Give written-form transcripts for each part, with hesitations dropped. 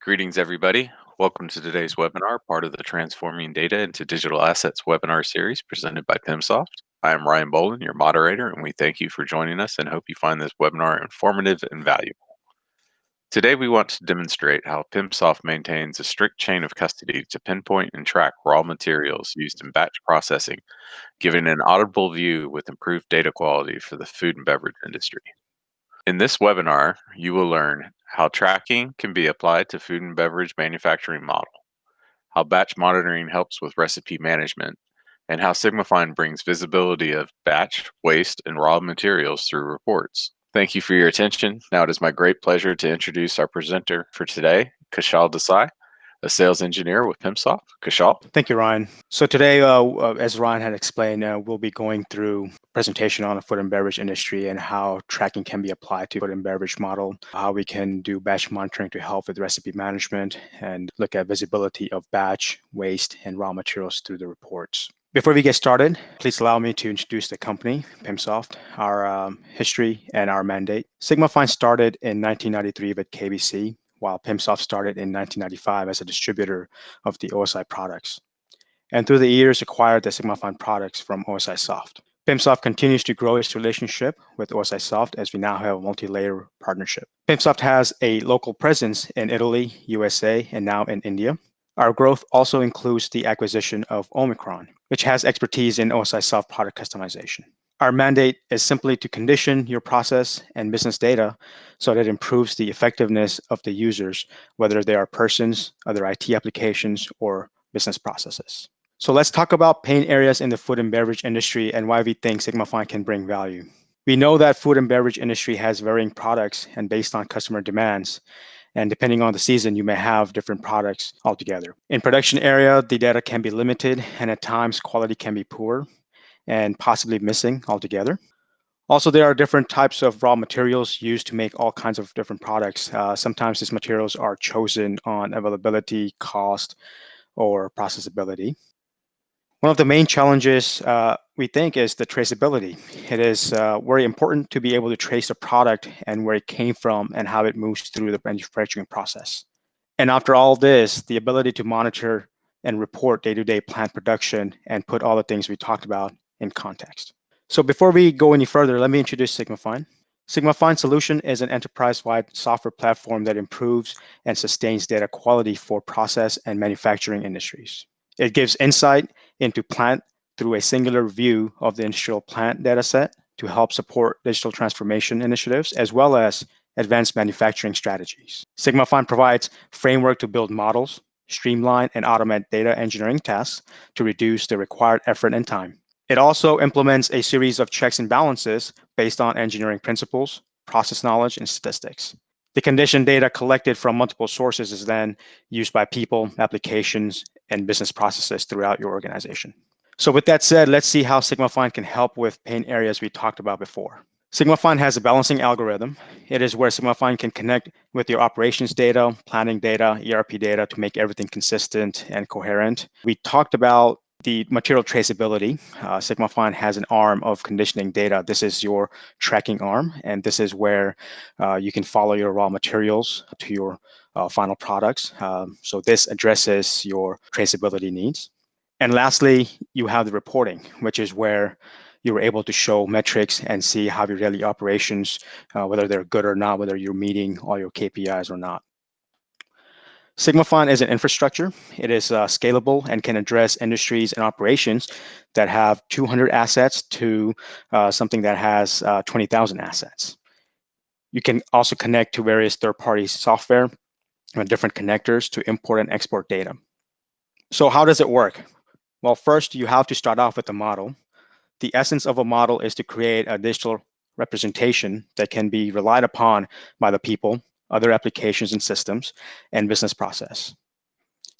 Greetings, everybody. Welcome to today's webinar, part of the Transforming Data into Digital Assets webinar series presented by Pimsoft. I am Ryan Boland, your moderator, and we thank you for joining us and hope you find this webinar informative and valuable. Today, we want to demonstrate how Pimsoft maintains a strict chain of custody to pinpoint and track raw materials used in batch processing, giving an audible view with improved data quality for the food and beverage industry. In this webinar, you will learn how tracking can be applied to food and beverage manufacturing model, how batch monitoring helps with recipe management, and how Sigmafine brings visibility of batch, waste, and raw materials through reports. Thank you for your attention. Now it is my great pleasure to introduce our presenter for today, Kushal Desai, a sales engineer with Pimsoft. Kushal. Thank you, Ryan. So today, as Ryan had explained, we'll be going through a presentation on the food and beverage industry and how tracking can be applied to food and beverage model, how we can do batch monitoring to help with recipe management, and look at visibility of batch, waste, and raw materials through the reports. Before we get started, please allow me to introduce the company, Pimsoft, our history, and our mandate. Sigmafine started in 1993 with KBC, while Pimsoft started in 1995 as a distributor of the OSI products, and through the years acquired the Sigmafine products from OSI Soft. Pimsoft continues to grow its relationship with OSI Soft as we now have a multi-layer partnership. Pimsoft has a local presence in Italy, USA, and now in India. Our growth also includes the acquisition of Omicron, which has expertise in OSI Soft product customization. Our mandate is simply to condition your process and business data so that it improves the effectiveness of the users, whether they are persons, other IT applications, or business processes. So let's talk about pain areas in the food and beverage industry and why we think Sigmafine can bring value. We know that food and beverage industry has varying products and based on customer demands. And depending on the season, you may have different products altogether. In production area, the data can be limited and at times quality can be poor and possibly missing altogether. Also, there are different types of raw materials used to make all kinds of different products. Sometimes these materials are chosen on availability, cost, or processability. One of the main challenges we think is the traceability. It is very important to be able to trace a product and where it came from and how it moves through the manufacturing process. And after all this, the ability to monitor and report day-to-day plant production and put all the things we talked about in context. So before we go any further, let me introduce Sigmafine. Sigmafine solution is an enterprise-wide software platform that improves and sustains data quality for process and manufacturing industries. It gives insight into plant through a singular view of the industrial plant dataset to help support digital transformation initiatives as well as advanced manufacturing strategies. Sigmafine provides framework to build models, streamline and automate data engineering tasks to reduce the required effort and time. It also implements a series of checks and balances based on engineering principles, process knowledge, and statistics. The condition data collected from multiple sources is then used by people, applications, and business processes throughout your organization. So with that said, let's see how Sigmafine can help with pain areas we talked about before. Sigmafine has a balancing algorithm. It is where Sigmafine can connect with your operations data, planning data, ERP data to make everything consistent and coherent. We talked about the material traceability. Sigmafine has an arm of conditioning data. This is your tracking arm, and this is where you can follow your raw materials to your final products. So this addresses your traceability needs. And lastly, you have the reporting, which is where you're able to show metrics and see how your daily operations, whether they're good or not, whether you're meeting all your KPIs or not. Sigmafine is an infrastructure. It is scalable and can address industries and operations that have 200 assets to something that has 20,000 assets. You can also connect to various third-party software and different connectors to import and export data. So how does it work? Well, first, you have to start off with a model. The essence of a model is to create a digital representation that can be relied upon by the people, other applications and systems, and business process.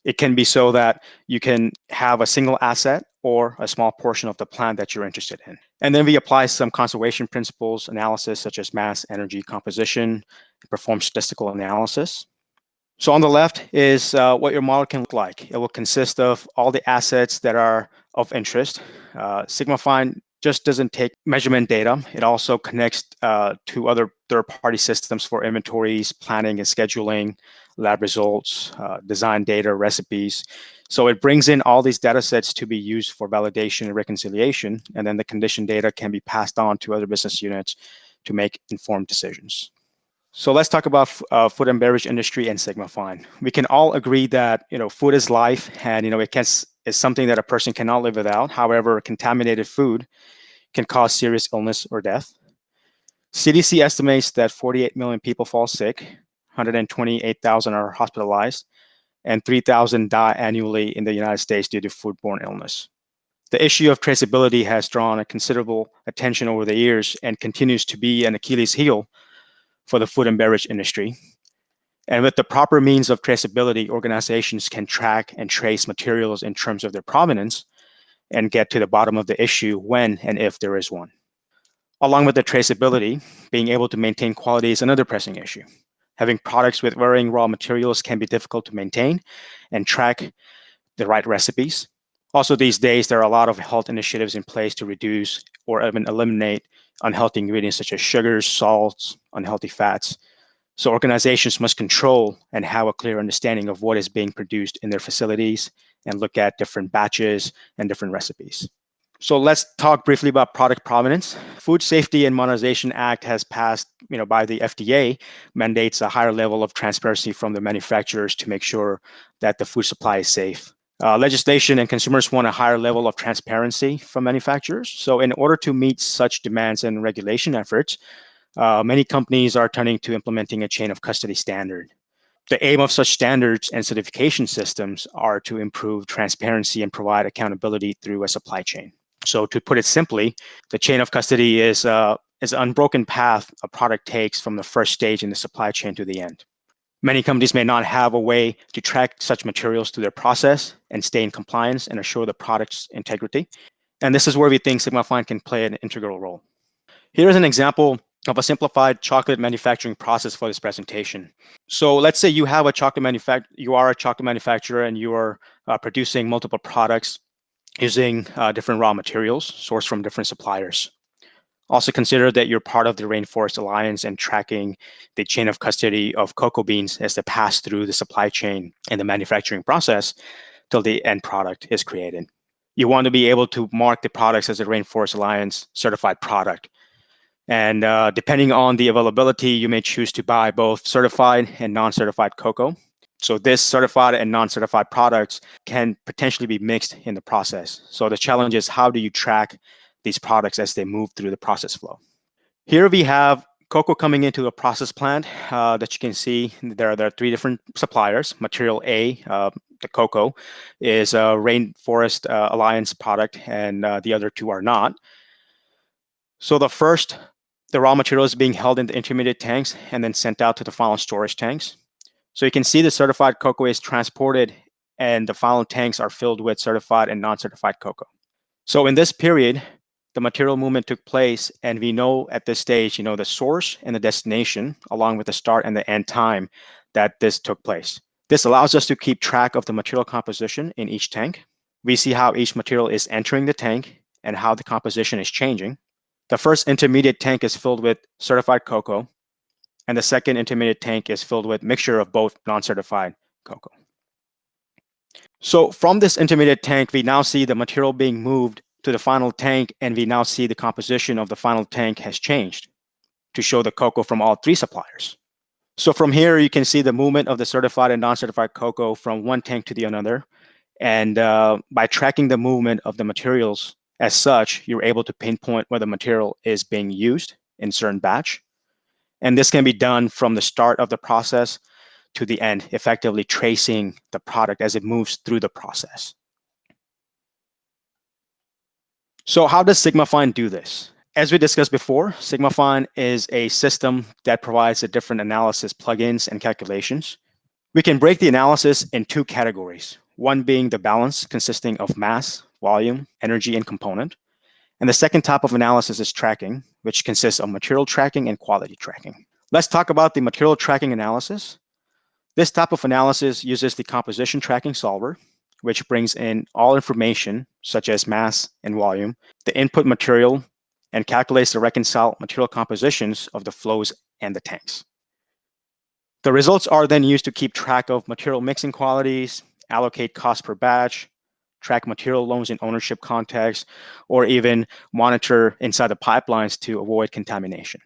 It can be so that you can have a single asset or a small portion of the plant that you're interested in. And then we apply some conservation principles analysis such as mass, energy, composition, perform statistical analysis. So on the left is what your model can look like. It will consist of all the assets that are of interest. Sigmafine just doesn't take measurement data. It also connects to other third-party systems for inventories, planning, and scheduling, lab results, design data, recipes. So it brings in all these data sets to be used for validation and reconciliation, and then the condition data can be passed on to other business units to make informed decisions. So let's talk about food and beverage industry and Sigmafine. We can all agree that food is life, and is something that a person cannot live without. However, contaminated food can cause serious illness or death. CDC estimates that 48 million people fall sick, 128,000 are hospitalized, and 3,000 die annually in the United States due to foodborne illness. The issue of traceability has drawn a considerable attention over the years and continues to be an Achilles heel for the food and beverage industry. And with the proper means of traceability, organizations can track and trace materials in terms of their provenance and get to the bottom of the issue when and if there is one. Along with the traceability, being able to maintain quality is another pressing issue. Having products with varying raw materials can be difficult to maintain and track the right recipes. Also, these days, there are a lot of health initiatives in place to reduce or even eliminate unhealthy ingredients such as sugars, salts, unhealthy fats. So organizations must control and have a clear understanding of what is being produced in their facilities and look at different batches and different recipes. So let's talk briefly about product provenance. Food Safety and Modernization Act has passed, by the FDA, mandates a higher level of transparency from the manufacturers to make sure that the food supply is safe. Legislation and consumers want a higher level of transparency from manufacturers. So in order to meet such demands and regulation efforts, many companies are turning to implementing a chain of custody standard. The aim of such standards and certification systems are to improve transparency and provide accountability through a supply chain. So to put it simply, the chain of custody is an unbroken path a product takes from the first stage in the supply chain to the end. Many companies may not have a way to track such materials through their process and stay in compliance and assure the product's integrity. And this is where we think Sigmafine can play an integral role. Here's an example of a simplified chocolate manufacturing process for this presentation. So let's say you are a chocolate manufacturer and you are producing multiple products using different raw materials sourced from different suppliers. Also consider that you're part of the Rainforest Alliance and tracking the chain of custody of cocoa beans as they pass through the supply chain and the manufacturing process till the end product is created. You want to be able to mark the products as a Rainforest Alliance certified product. And depending on the availability, you may choose to buy both certified and non-certified cocoa. So this certified and non-certified products can potentially be mixed in the process. So the challenge is, how do you track these products as they move through the process flow? Here we have cocoa coming into a process plant that you can see. There are three different suppliers. Material A, the cocoa, is a Rainforest Alliance product, and the other two are not. So the raw material is being held in the intermediate tanks and then sent out to the final storage tanks. So you can see the certified cocoa is transported and the final tanks are filled with certified and non-certified cocoa. So in this period, the material movement took place, and we know at this stage, the source and the destination, along with the start and the end time that this took place. This allows us to keep track of the material composition in each tank. We see how each material is entering the tank and how the composition is changing. The first intermediate tank is filled with certified cocoa, and the second intermediate tank is filled with mixture of both non-certified cocoa. So from this intermediate tank, we now see the material being moved to the final tank, and we now see the composition of the final tank has changed to show the cocoa from all three suppliers. So from here, you can see the movement of the certified and non-certified cocoa from one tank to the another. And by tracking the movement of the materials as such, you're able to pinpoint where the material is being used in certain batch. And this can be done from the start of the process to the end, effectively tracing the product as it moves through the process. So how does Sigmafine do this? As we discussed before, Sigmafine is a system that provides the different analysis plugins and calculations. We can break the analysis in two categories, one being the balance consisting of mass, volume, energy, and component. And the second type of analysis is tracking, which consists of material tracking and quality tracking. Let's talk about the material tracking analysis. This type of analysis uses the composition tracking solver, which brings in all information such as mass and volume, the input material, and calculates the reconciled material compositions of the flows and the tanks. The results are then used to keep track of material mixing qualities, allocate cost per batch, track material loans in ownership context, or even monitor inside the pipelines to avoid contamination.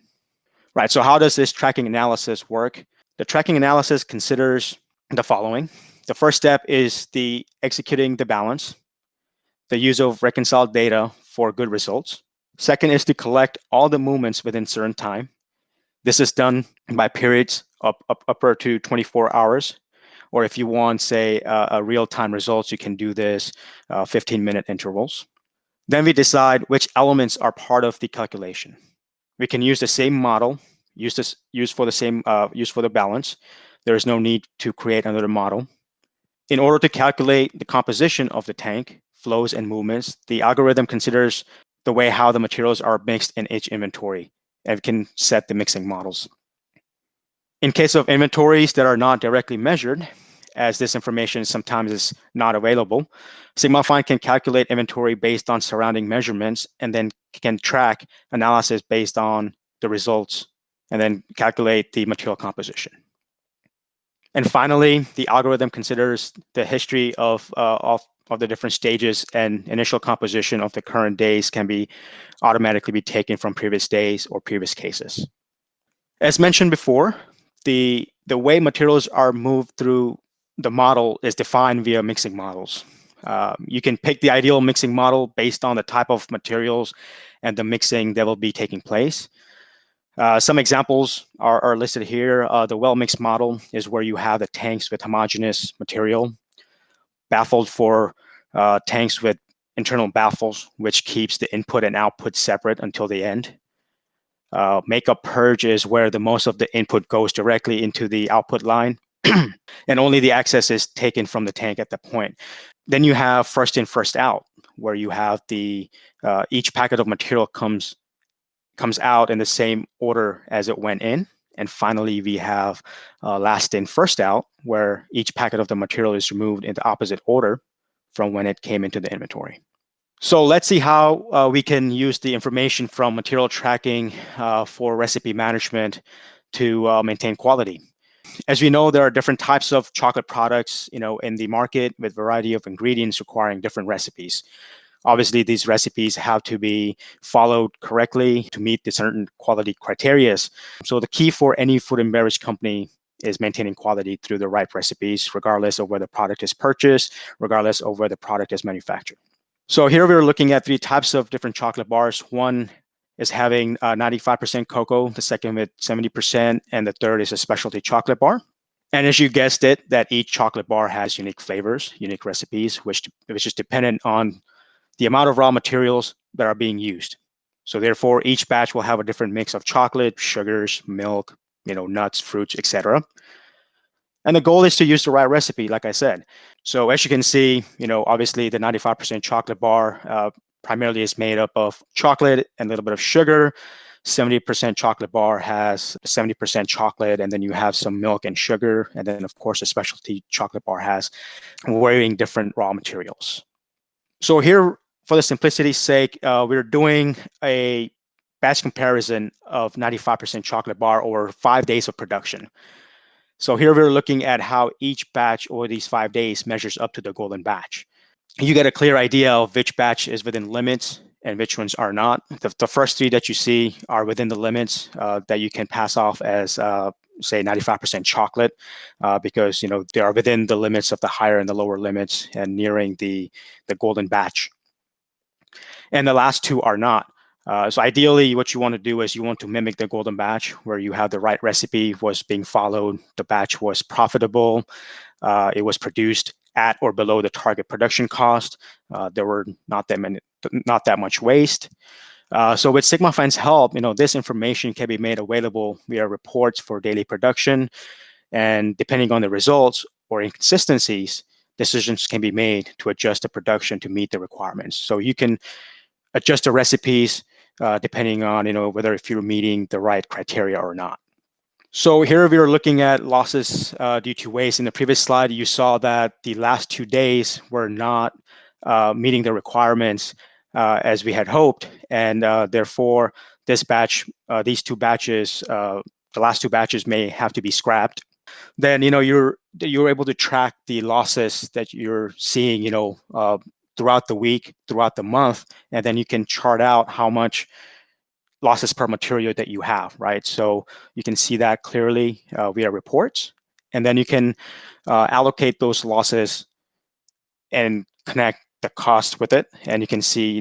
Right, so how does this tracking analysis work? The tracking analysis considers the following. The first step is the executing the balance, the use of reconciled data for good results. Second is to collect all the movements within certain time. This is done by periods upper to 24 hours. Or if you want, say, a real-time results, you can do this 15-minute intervals. Then we decide which elements are part of the calculation. We can use the same model, use for the balance. There is no need to create another model. In order to calculate the composition of the tank, flows and movements, the algorithm considers the way how the materials are mixed in each inventory and can set the mixing models. In case of inventories that are not directly measured, as this information sometimes is not available, Sigmafine can calculate inventory based on surrounding measurements and then can track analysis based on the results and then calculate the material composition. And finally, the algorithm considers the history of the different stages, and initial composition of the current days can be automatically be taken from previous days or previous cases. As mentioned before, the way materials are moved through the model is defined via mixing models. You can pick the ideal mixing model based on the type of materials and the mixing that will be taking place. Some examples are listed here. The well-mixed model is where you have the tanks with homogeneous material, baffled for tanks with internal baffles, which keeps the input and output separate until the end. Makeup purge is where the most of the input goes directly into the output line, and only the excess is taken from the tank at that point. Then you have first in, first out, where you have the each packet of material comes out in the same order as it went in. And finally, we have last in, first out, where each packet of the material is removed in the opposite order from when it came into the inventory. So let's see how we can use the information from material tracking for recipe management to maintain quality. As we know, there are different types of chocolate products, in the market with variety of ingredients requiring different recipes. Obviously, these recipes have to be followed correctly to meet the certain quality criteria. So the key for any food and beverage company is maintaining quality through the right recipes, regardless of where the product is purchased, regardless of where the product is manufactured. So here we're looking at 3 types of different chocolate bars. One is having 95% cocoa, the second with 70%, and the third is a specialty chocolate bar. And as you guessed it, that each chocolate bar has unique flavors, unique recipes, which is dependent on the amount of raw materials that are being used. So therefore, each batch will have a different mix of chocolate, sugars, milk, nuts, fruits, etc. And the goal is to use the right recipe, like I said. So as you can see, obviously the 95% chocolate bar primarily is made up of chocolate and a little bit of sugar. 70% chocolate bar has 70% chocolate, and then you have some milk and sugar. And then, of course, a specialty chocolate bar has varying different raw materials. So here, for the simplicity's sake, we're doing a batch comparison of 95% chocolate bar over 5 days of production. So here we're looking at how each batch over these 5 days measures up to the golden batch. You get a clear idea of which batch is within limits and which ones are not. The first 3 that you see are within the limits that you can pass off as, say, 95% chocolate because, they are within the limits of the higher and the lower limits and nearing the golden batch. And the last 2 are not. So ideally, what you want to do is you want to mimic the golden batch where you have the right recipe was being followed, the batch was profitable, it was produced at or below the target production cost. There were not that much waste. So with Sigmafine's help, this information can be made available via reports for daily production. And depending on the results or inconsistencies, decisions can be made to adjust the production to meet the requirements. So you can adjust the recipes depending on whether if you're meeting the right criteria or not. So here we are looking at losses due to waste. In the previous slide, you saw that the last 2 days were not meeting the requirements as we had hoped, and therefore this batch, these 2 batches, the last 2 batches may have to be scrapped. then you're able to track the losses that you're seeing throughout the week, throughout the month, and then you can chart out how much losses per material that you have, right? So you can see that clearly via reports, and then you can allocate those losses and connect the cost with it, and you can see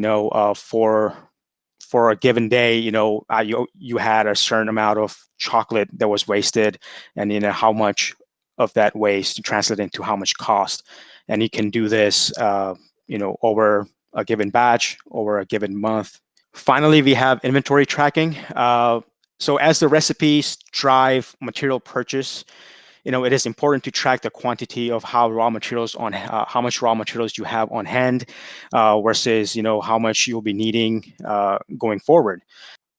for a given day, you had a certain amount of chocolate that was wasted, and how much of that waste translate into how much cost, and you can do this, over a given batch, over a given month. Finally, we have inventory tracking. So as the recipes drive material purchase, it is important to track the quantity of how much raw materials you have on hand versus how much you'll be needing going forward.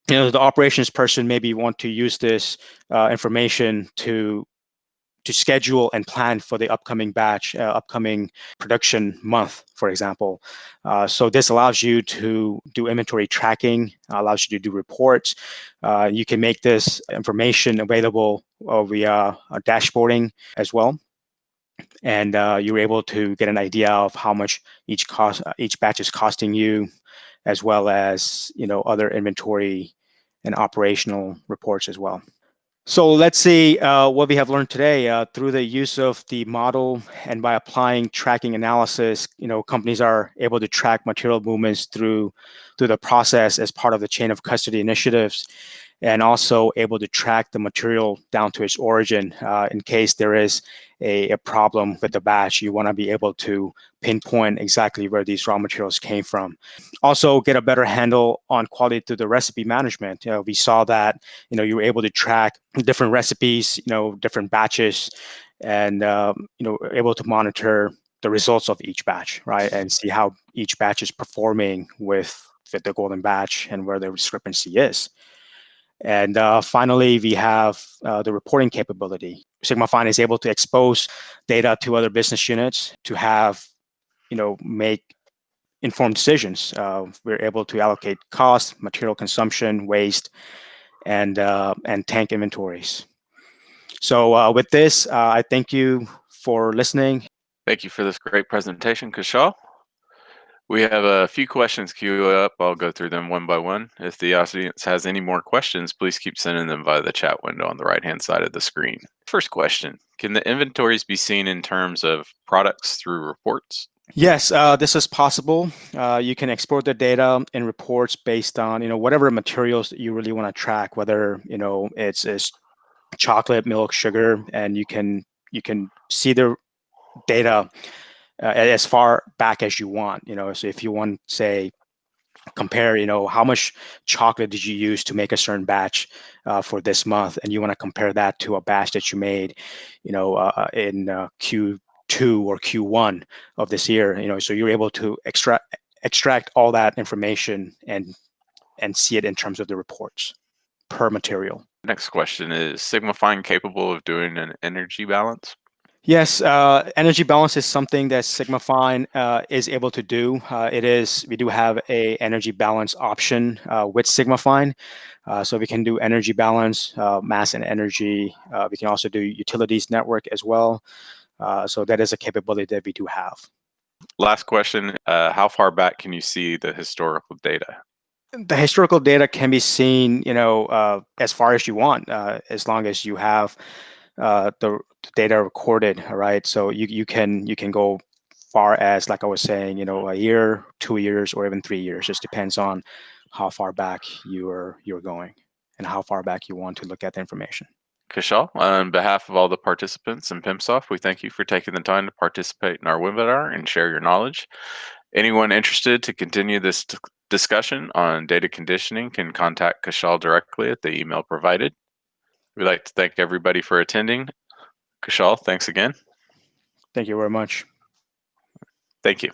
The operations person maybe want to use this information to schedule and plan for the upcoming batch, upcoming production month, for example. So this allows you to do inventory tracking, allows you to do reports. You can make this information available via dashboarding as well. And you're able to get an idea of how much each batch is costing you, as well as other inventory and operational reports as well. So let's see what we have learned today through the use of the model, and by applying tracking analysis. Companies are able to track material movements through the process as part of the chain of custody initiatives, and also able to track the material down to its origin. In case there is a problem with the batch, you want to be able to pinpoint exactly where these raw materials came from. Also, get a better handle on quality through the recipe management. We saw that you were able to track different recipes, different batches, and able to monitor the results of each batch, right, and see how each batch is performing with the golden batch and where the discrepancy is. And finally, we have the reporting capability. Sigmafine is able to expose data to other business units to have, make informed decisions. We're able to allocate cost, material consumption, waste, and tank inventories. So with this, I thank you for listening. Thank you for this great presentation, Kushal. We have a few questions queued up. I'll go through them one by one. If the audience has any more questions, please keep sending them via the chat window on the right-hand side of the screen. First question, can the inventories be seen in terms of products through reports? Yes, this is possible. You can export the data in reports based on whatever materials that you really want to track, whether it's chocolate, milk, sugar, and you can see the data as far back as you want. So if you want, say, compare, how much chocolate did you use to make a certain batch for this month, and you want to compare that to a batch that you made, in Q2 or Q1 of this year. So you're able to extract all that information and see it in terms of the reports per material. Next question, is Sigmafine capable of doing an energy balance? Yes, energy balance is something that Sigmafine is able to do. We do have a energy balance option with Sigmafine. So we can do energy balance, mass and energy. We can also do utilities network as well. So that is a capability that we do have. Last question, how far back can you see the historical data? The historical data can be seen, as far as you want, as long as you have the data recorded, right? So you can go far as, like I was saying, a year, 2 years, or even 3 years. Just depends on how far back you're going and how far back you want to look at the information. Kushal, on behalf of all the participants in Pimsoft, we thank you for taking the time to participate in our webinar and share your knowledge. Anyone interested to continue this discussion on data conditioning can contact Kushal directly at the email provided. We'd like to thank everybody for attending. Kushal, thanks again. Thank you very much. Thank you.